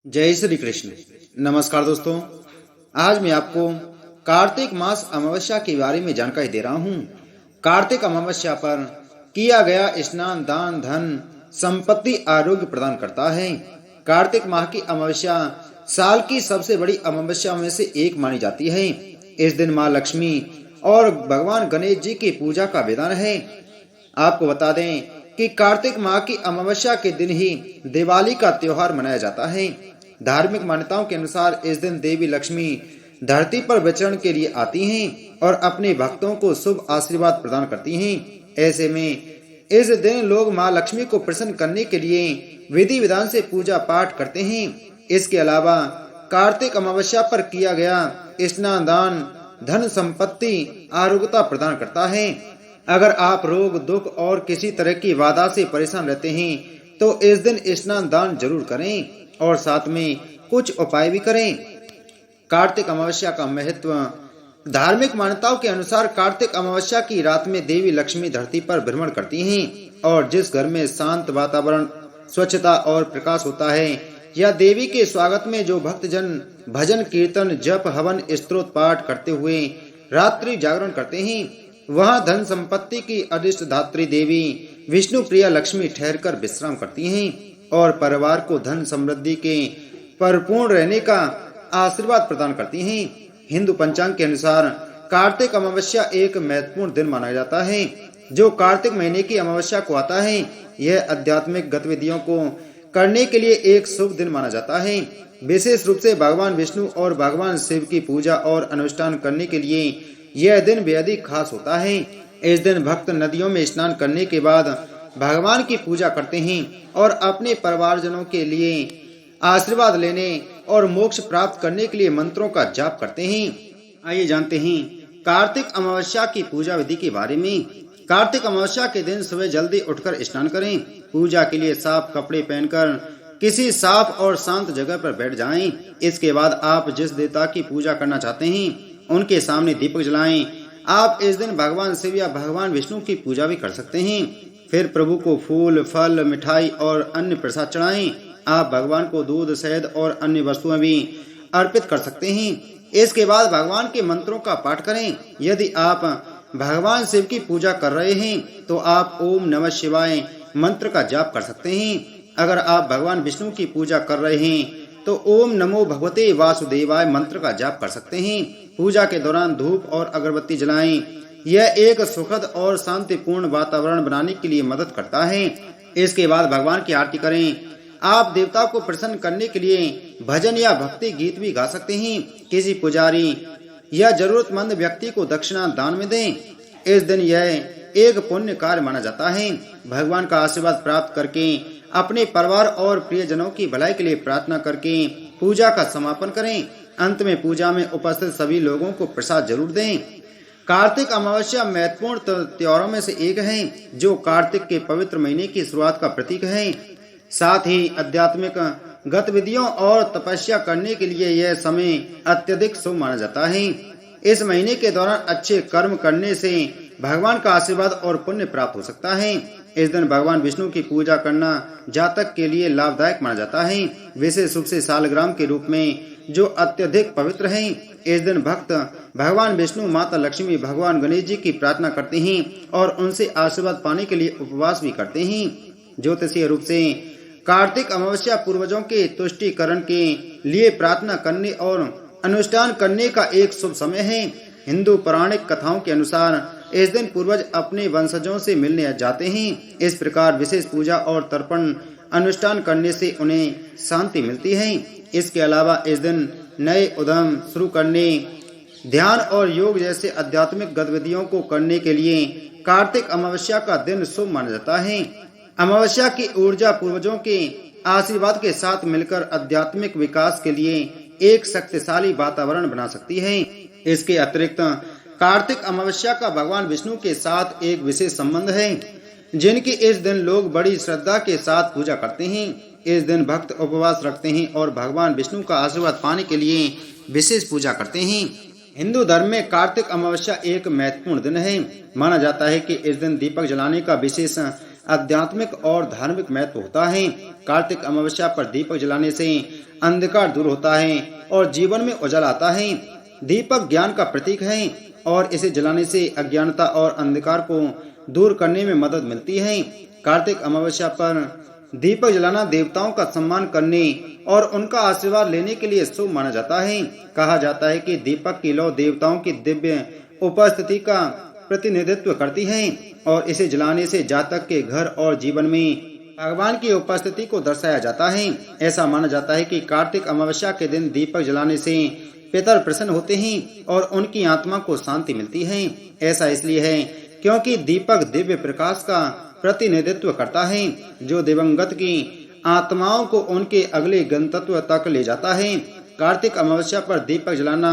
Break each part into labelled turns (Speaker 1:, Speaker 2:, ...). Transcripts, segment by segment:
Speaker 1: जय श्री कृष्ण। नमस्कार दोस्तों, आज मैं आपको कार्तिक मास अमावस्या के बारे में जानकारी दे रहा हूँ। कार्तिक अमावस्या पर किया गया स्नान दान धन संपत्ति आरोग्य प्रदान करता है। कार्तिक माह की अमावस्या साल की सबसे बड़ी अमावस्या में से एक मानी जाती है। इस दिन माँ लक्ष्मी और भगवान गणेश जी की पूजा का विधान है। आपको बता दें कि कार्तिक माह की अमावस्या के दिन ही दिवाली का त्योहार मनाया जाता है। धार्मिक मान्यताओं के अनुसार इस दिन देवी लक्ष्मी धरती पर विचरण के लिए आती हैं और अपने भक्तों को शुभ आशीर्वाद प्रदान करती हैं। ऐसे में इस दिन लोग मां लक्ष्मी को प्रसन्न करने के लिए विधि विधान से पूजा पाठ करते हैं। इसके अलावा कार्तिक अमावस्या पर किया गया स्नान दान धन संपत्ति आरोग्यता प्रदान करता है। अगर आप रोग दुख और किसी तरह की बाधा से परेशान रहते हैं तो इस दिन स्नान दान जरूर करें और साथ में कुछ उपाय भी करें। कार्तिक अमावस्या का महत्व। धार्मिक मान्यताओं के अनुसार कार्तिक अमावस्या की रात में देवी लक्ष्मी धरती पर भ्रमण करती हैं और जिस घर में शांत वातावरण स्वच्छता और प्रकाश होता है या देवी के स्वागत में जो भक्तजन भजन कीर्तन जप हवन स्तोत्र पाठ करते हुए रात्रि जागरण करते हैं, वहां धन संपत्ति की अधिष्ठ धात्री देवी विष्णु प्रिया लक्ष्मी ठहरकर विश्राम करती हैं और परिवार को धन समृद्धि के परिपूर्ण रहने का आशीर्वाद प्रदान करती हैं। हिंदू पंचांग के अनुसार कार्तिक अमावस्या एक महत्वपूर्ण दिन माना जाता है जो कार्तिक महीने की अमावस्या को आता है। यह आध्यात्मिक गतिविधियों को करने के लिए एक शुभ दिन माना जाता है। विशेष रूप से भगवान विष्णु और भगवान शिव की पूजा और अनुष्ठान करने के लिए यह दिन बेहद ही खास होता है। इस दिन भक्त नदियों में स्नान करने के बाद भगवान की पूजा करते हैं और अपने परिवारजनों के लिए आशीर्वाद लेने और मोक्ष प्राप्त करने के लिए मंत्रों का जाप करते हैं। आइए जानते हैं कार्तिक अमावस्या की पूजा विधि के बारे में। कार्तिक अमावस्या के दिन सुबह जल्दी उठकर स्नान करें। पूजा के लिए साफ कपड़े पहनकर किसी साफ और शांत जगह पर बैठ जाएं। इसके बाद आप जिस देवता की पूजा करना चाहते हैं उनके सामने दीपक जलाएं। आप इस दिन भगवान शिव या भगवान विष्णु की पूजा भी कर सकते हैं। फिर प्रभु को फूल फल मिठाई और अन्य प्रसाद चढ़ाएं। आप भगवान को दूध शहद और अन्य वस्तुएं भी अर्पित कर सकते हैं। इसके बाद भगवान के मंत्रों का पाठ करें। यदि आप भगवान शिव की पूजा कर रहे हैं तो आप ओम नमः शिवाय मंत्र का जाप कर सकते हैं। अगर आप भगवान विष्णु की पूजा कर रहे हैं तो ओम नमो भगवते वासुदेवाय मंत्र का जाप कर सकते हैं। पूजा के दौरान धूप और अगरबत्ती जलाएं। यह एक सुखद और शांतिपूर्ण वातावरण बनाने के लिए मदद करता है। इसके बाद भगवान की आरती करें। आप देवता को प्रसन्न करने के लिए भजन या भक्ति गीत भी गा सकते हैं। किसी पुजारी या जरूरतमंद व्यक्ति को दक्षिणा दान में दें। इस दिन यह एक पुण्य कार्य माना जाता है। भगवान का आशीर्वाद प्राप्त करके अपने परिवार और प्रियजनों की भलाई के लिए प्रार्थना करके पूजा का समापन करें। अंत में पूजा में उपस्थित सभी लोगों को प्रसाद जरूर दें। कार्तिक अमावस्या महत्वपूर्ण त्योहारों में से एक है जो कार्तिक के पवित्र महीने की शुरुआत का प्रतीक है। साथ ही आध्यात्मिक गतिविधियों और तपस्या करने के लिए यह समय अत्यधिक शुभ माना जाता है। इस महीने के दौरान अच्छे कर्म करने से भगवान का आशीर्वाद और पुण्य प्राप्त हो सकता है। इस दिन भगवान विष्णु की पूजा करना जातक के लिए लाभदायक माना जाता है, विशेष रूप से सालग्राम के रूप में जो अत्यधिक पवित्र है। इस दिन भक्त भगवान विष्णु माता लक्ष्मी भगवान गणेश जी की प्रार्थना करते हैं और उनसे आशीर्वाद पाने के लिए उपवास भी करते हैं। ज्योतिषीय रूप से कार्तिक अमावस्या पूर्वजों के तुष्टिकरण के लिए प्रार्थना करने और अनुष्ठान करने का एक शुभ समय है। हिंदू पौराणिक कथाओं के अनुसार इस दिन पूर्वज अपने वंशजों से मिलने जाते हैं। इस प्रकार विशेष पूजा और तर्पण अनुष्ठान करने से उन्हें शांति मिलती है। इसके अलावा इस दिन नए उद्यम शुरू करने, ध्यान और योग जैसे आध्यात्मिक गतिविधियों को करने के लिए कार्तिक अमावस्या का दिन शुभ माना जाता है। अमावस्या की ऊर्जा पूर्वजों के आशीर्वाद के साथ मिलकर आध्यात्मिक विकास के लिए एक शक्तिशाली वातावरण बना सकती है। इसके अतिरिक्त कार्तिक अमावस्या का भगवान विष्णु के साथ एक विशेष संबंध है, जिनकी इस दिन लोग बड़ी श्रद्धा के साथ पूजा करते हैं। इस दिन भक्त उपवास रखते हैं और भगवान विष्णु का आशीर्वाद पाने के लिए विशेष पूजा करते हैं। हिंदू धर्म में कार्तिक अमावस्या एक महत्वपूर्ण दिन है। माना जाता है कि इस दिन दीपक जलाने का विशेष आध्यात्मिक और धार्मिक महत्व होता है। कार्तिक अमावस्या पर दीपक जलाने से अंधकार दूर होता है और जीवन में उजाला आता है। दीपक ज्ञान का प्रतीक है और इसे जलाने से अज्ञानता और अंधकार को दूर करने में मदद मिलती है। कार्तिक अमावस्या पर दीपक जलाना देवताओं का सम्मान करने और उनका आशीर्वाद लेने के लिए शुभ माना जाता है। कहा जाता है कि दीपक की लौ देवताओं की दिव्य उपस्थिति का प्रतिनिधित्व करती है और इसे जलाने से जातक के घर और जीवन में भगवान की उपस्थिति को दर्शाया जाता है। ऐसा माना जाता है कि कार्तिक अमावस्या के दिन दीपक जलाने से पितर प्रसन्न होते हैं और उनकी आत्मा को शांति मिलती है। ऐसा इसलिए है क्योंकि दीपक दिव्य प्रकाश का प्रतिनिधित्व करता है जो दिवंगत की आत्माओं को उनके अगले गंतव्य तक ले जाता है। कार्तिक अमावस्या पर दीपक जलाना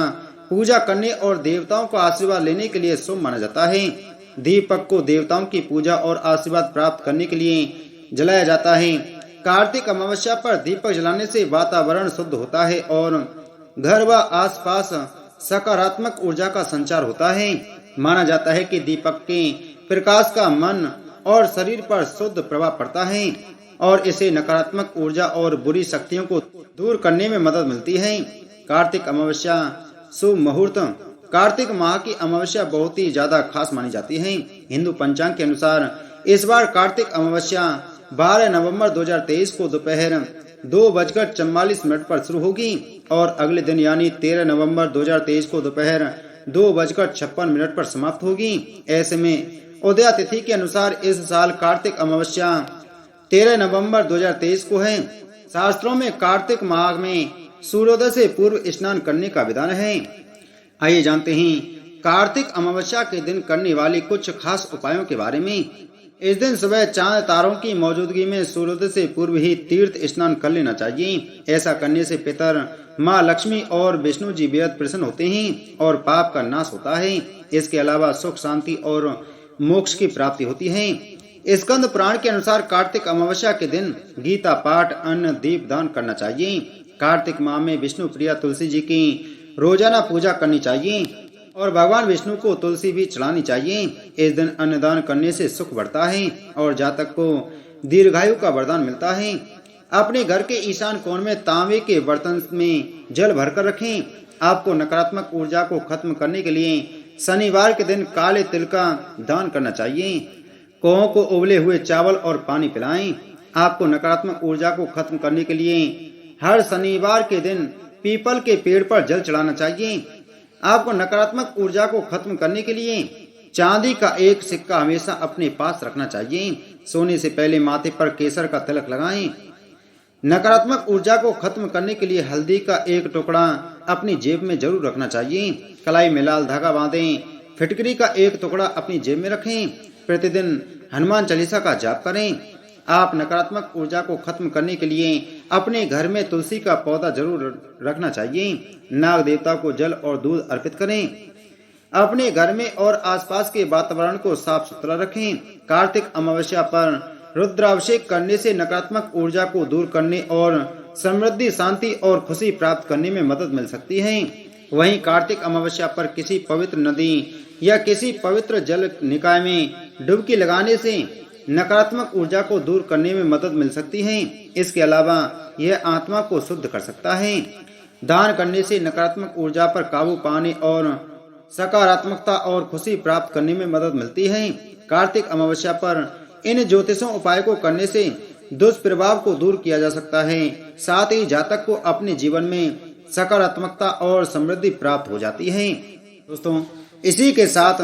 Speaker 1: पूजा करने और देवताओं का आशीर्वाद लेने के लिए शुभ माना जाता है। दीपक को देवताओं की पूजा और आशीर्वाद प्राप्त करने के लिए जलाया जाता है। कार्तिक अमावस्या पर दीपक जलाने से वातावरण शुद्ध होता है और घर व आसपास सकारात्मक ऊर्जा का संचार होता है। माना जाता है कि दीपक के प्रकाश का मन और शरीर पर शुद्ध प्रभाव पड़ता है और इसे नकारात्मक ऊर्जा और बुरी शक्तियों को दूर करने में मदद मिलती है। कार्तिक अमावस्या शुभ मुहूर्त। कार्तिक माह की अमावस्या बहुत ही ज्यादा खास मानी जाती है। हिंदू पंचांग के अनुसार इस बार कार्तिक अमावस्या 12 नवंबर 2023 को दोपहर 2:44 पर शुरू होगी और अगले दिन यानी 13 नवंबर 2023 को दोपहर 2:56 पर समाप्त होगी। ऐसे में उदया तिथि के अनुसार इस साल कार्तिक अमावस्या 13 नवंबर 2023 को है। शास्त्रों में कार्तिक माह में सूर्योदय से पूर्व स्नान करने का विधान है। आइए जानते हैं कार्तिक अमावस्या के दिन करने वाले कुछ खास उपायों के बारे में। इस दिन सुबह चांद तारों की मौजूदगी में सूर्योदय से पूर्व ही तीर्थ स्नान कर लेना चाहिए। ऐसा करने से पितर, माँ लक्ष्मी और विष्णु जी बेहद प्रसन्न होते हैं और पाप का नाश होता है। इसके अलावा सुख, शांति और मोक्ष की प्राप्ति होती है। स्कंद पुराण के अनुसार कार्तिक अमावस्या के दिन गीता पाठ, अन्न, दीप दान करना चाहिए। कार्तिक माह में विष्णु प्रिया तुलसी जी की रोजाना पूजा करनी चाहिए और भगवान विष्णु को तुलसी भी चढ़ानी चाहिए। इस दिन अन्नदान करने से सुख बढ़ता है और जातक को दीर्घायु का वरदान मिलता है। अपने घर के ईशान कोण में तांबे के बर्तन में जल भरकर रखें। आपको नकारात्मक ऊर्जा को खत्म करने के लिए शनिवार के दिन काले तिल का दान करना चाहिए। कौओं को उबले हुए चावल और पानी पिलाएं। आपको नकारात्मक ऊर्जा को खत्म करने के लिए हर शनिवार के दिन पीपल के पेड़ पर जल चढ़ाना चाहिए। आपको नकारात्मक ऊर्जा को खत्म करने के लिए चांदी का एक सिक्का हमेशा अपने पास रखना चाहिए। सोने से पहले माथे पर केसर का तिलक लगाएं। नकारात्मक ऊर्जा को खत्म करने के लिए हल्दी का एक टुकड़ा अपनी जेब में जरूर रखना चाहिए। कलाई में लाल धागा बांधें। फिटकरी का एक टुकड़ा अपनी जेब में रखें। प्रतिदिन हनुमान चालीसा का जाप करें। आप नकारात्मक ऊर्जा को खत्म करने के लिए अपने घर में तुलसी का पौधा जरूर रखना चाहिए। नाग देवता को जल और दूध अर्पित करें। अपने घर में और आसपास के वातावरण को साफ सुथरा रखें। कार्तिक अमावस्या पर रुद्राभिषेक करने से नकारात्मक ऊर्जा को दूर करने और समृद्धि, शांति और खुशी प्राप्त करने में मदद मिल सकती है। वहीं कार्तिक अमावस्या पर किसी पवित्र नदी या किसी पवित्र जल निकाय में डुबकी लगाने से नकारात्मक ऊर्जा को दूर करने में मदद मिल सकती है। इसके अलावा यह आत्मा को शुद्ध कर सकता है। दान करने से नकारात्मक ऊर्जा पर काबू पाने और सकारात्मकता और खुशी प्राप्त करने में मदद मिलती है। कार्तिक अमावस्या पर इन ज्योतिषों उपाय को करने से दुष्प्रभाव को दूर किया जा सकता है। साथ ही जातक को अपने जीवन में सकारात्मकता और समृद्धि प्राप्त हो जाती है। दोस्तों, इसी के साथ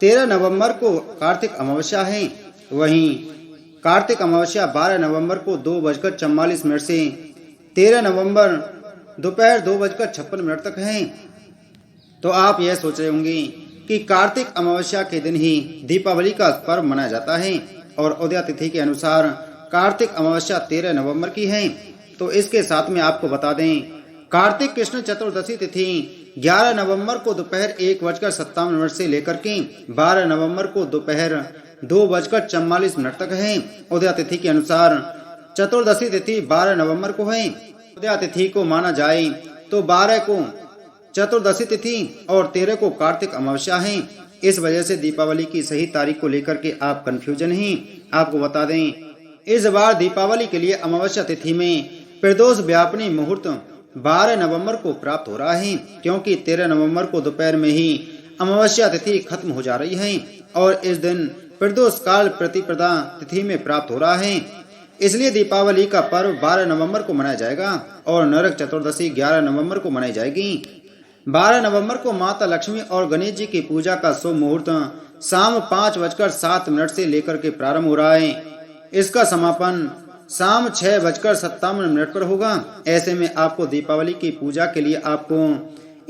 Speaker 1: 13 नवंबर को कार्तिक अमावस्या है। वहीं कार्तिक अमावस्या 12 नवंबर को 2:44 से 13 नवंबर दोपहर 2:56 तक है। तो आप यह सोच रहे होंगे कि कार्तिक अमावस्या के दिन ही दीपावली का पर्व मनाया जाता है और उदया तिथि के अनुसार कार्तिक अमावस्या 13 नवंबर की है। तो इसके साथ में आपको बता दें, कार्तिक कृष्ण चतुर्दशी तिथि 11 नवंबर को दोपहर 1:57 से लेकर के 12 नवंबर को दोपहर 2:44 तक है। उदया तिथि के अनुसार चतुर्दशी तिथि 12 नवंबर को है। उदया तिथि को माना जाए तो 12 को चतुर्दशी तिथि और 13 को कार्तिक अमावस्या है। इस वजह से दीपावली की सही तारीख को लेकर के आप कंफ्यूजन हैं। आपको बता दें, इस बार दीपावली के लिए अमावस्या तिथि में प्रदोष व्यापनी मुहूर्त 12 नवंबर को प्राप्त हो रहा है, क्योंकि 13 नवंबर को दोपहर में ही अमावस्या तिथि खत्म हो जा रही है और इस दिन प्रदोष काल प्रतिपदा तिथि में प्राप्त हो रहा है। इसलिए दीपावली का पर्व 12 नवंबर को मनाया जाएगा और नरक चतुर्दशी 11 नवंबर को मनाई जाएगी। 12 नवंबर को माता लक्ष्मी और गणेश जी की पूजा का शुभ मुहूर्त शाम 5:07 से लेकर के प्रारंभ हो रहा है। इसका समापन शाम 6:57 पर होगा। ऐसे में आपको दीपावली की पूजा के लिए आपको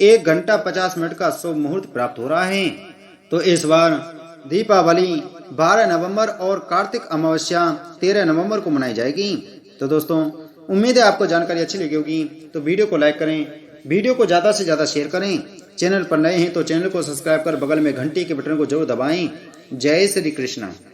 Speaker 1: 1 घंटा 50 मिनट का शुभ मुहूर्त प्राप्त हो रहा है। तो इस बार दीपावली 12 नवंबर और कार्तिक अमावस्या 13 नवंबर को मनाई जाएगी। तो दोस्तों, उम्मीद है आपको जानकारी अच्छी लगी होगी। तो वीडियो को लाइक करें, वीडियो को ज़्यादा से ज़्यादा शेयर करें। चैनल पर नए हैं तो चैनल को सब्सक्राइब कर बगल में घंटी के बटन को जरूर दबाएं। जय श्री कृष्ण।